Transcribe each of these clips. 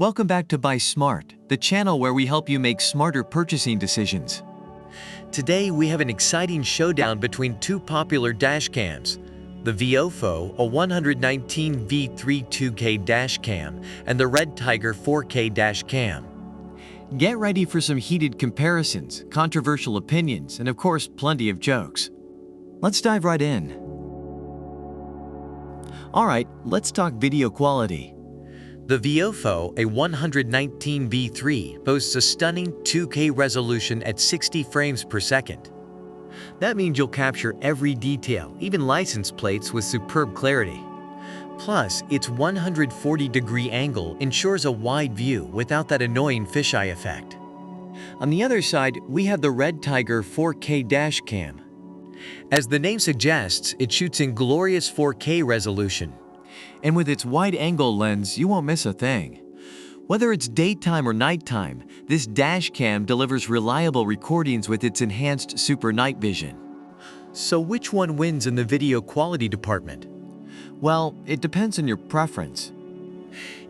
Welcome back to Buy Smart, the channel where we help you make smarter purchasing decisions. Today we have an exciting showdown between two popular dash cams, the VIOFO A119 V3 2K dash cam and the REDTIGER 4K dash cam. Get ready for some heated comparisons, controversial opinions, and of course plenty of jokes. Let's dive right in. Alright, let's talk video quality. The VIOFO A119 V3 boasts a stunning 2K resolution at 60 frames per second. That means you'll capture every detail, even license plates, with superb clarity. Plus, its 140-degree angle ensures a wide view without that annoying fisheye effect. On the other side, we have the REDTIGER 4K dash cam. As the name suggests, it shoots in glorious 4K resolution. And with its wide-angle lens, you won't miss a thing. Whether it's daytime or nighttime, this dash cam delivers reliable recordings with its enhanced super night vision. So which one wins in the video quality department? Well, it depends on your preference.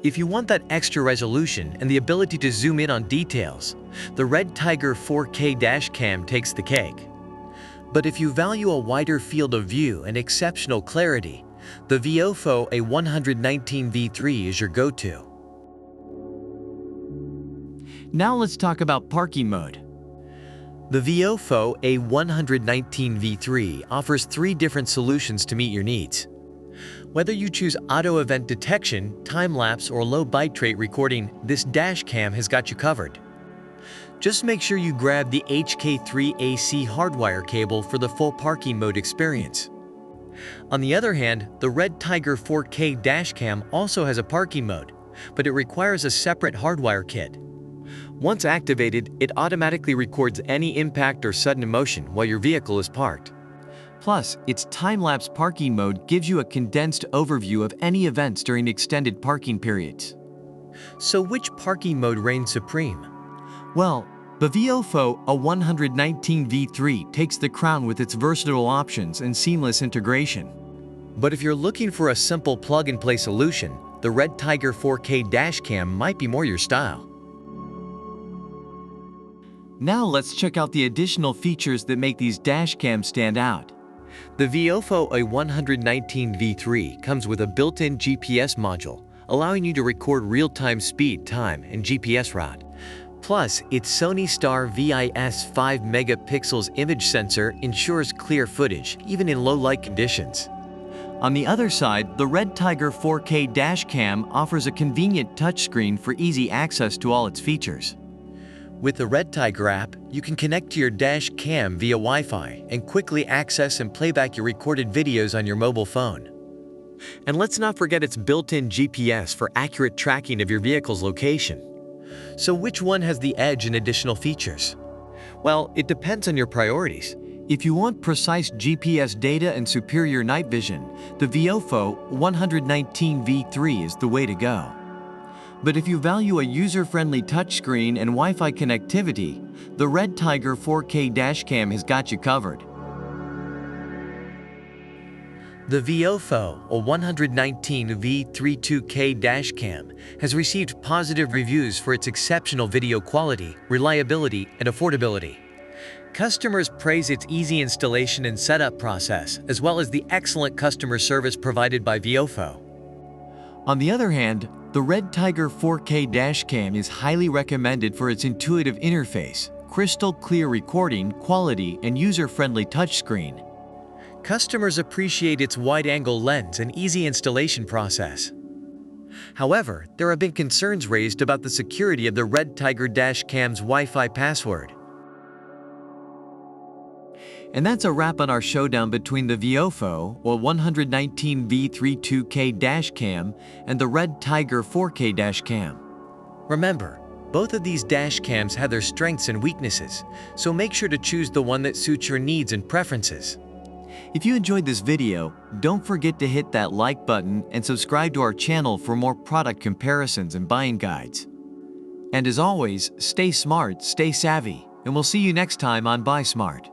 If you want that extra resolution and the ability to zoom in on details, the REDTIGER 4K dash cam takes the cake. But if you value a wider field of view and exceptional clarity, the VIOFO A119 V3 is your go-to. Now let's talk about parking mode. The VIOFO A119 V3 offers 3 different solutions to meet your needs. Whether you choose auto event detection, time-lapse, or low bitrate recording, this dash cam has got you covered. Just make sure you grab the HK3AC hardwire cable for the full parking mode experience. On the other hand, the REDTIGER 4K dash cam also has a parking mode, but it requires a separate hardwire kit. Once activated, it automatically records any impact or sudden motion while your vehicle is parked. Plus, its time-lapse parking mode gives you a condensed overview of any events during extended parking periods. So which parking mode reigns supreme? Well, the VIOFO A119 V3 takes the crown with its versatile options and seamless integration. But if you're looking for a simple plug-and-play solution, the REDTIGER 4K dash cam might be more your style. Now let's check out the additional features that make these dash cams stand out. The VIOFO A119 V3 comes with a built-in GPS module, allowing you to record real-time speed, time, and GPS route. Plus, its Sony Star VIS 5 megapixels image sensor ensures clear footage, even in low-light conditions. On the other side, the REDTIGER 4K dash cam offers a convenient touchscreen for easy access to all its features. With the REDTIGER app, you can connect to your dash cam via Wi-Fi and quickly access and play back your recorded videos on your mobile phone. And let's not forget its built-in GPS for accurate tracking of your vehicle's location. So which one has the edge in additional features? Well, it depends on your priorities. If you want precise GPS data and superior night vision, the VIOFO A119 V3 is the way to go. But if you value a user-friendly touchscreen and Wi-Fi connectivity, the REDTIGER 4K dash cam has got you covered. The VIOFO A119 V3 2K dash cam has received positive reviews for its exceptional video quality, reliability, and affordability. Customers praise its easy installation and setup process, as well as the excellent customer service provided by VIOFO. On the other hand, the REDTIGER 4K dash cam is highly recommended for its intuitive interface, crystal clear recording quality, and user-friendly touchscreen. Customers appreciate its wide-angle lens and easy installation process. However, there have been concerns raised about the security of the REDTIGER dash cam's Wi-Fi password. And that's a wrap on our showdown between the VIOFO A119 V3 2K dash cam and the REDTIGER 4K dash cam. Remember, both of these dash cams have their strengths and weaknesses, so make sure to choose the one that suits your needs and preferences. If you enjoyed this video, don't forget to hit that like button and subscribe to our channel for more product comparisons and buying guides. And as always, stay smart, stay savvy, and we'll see you next time on Buy Smart.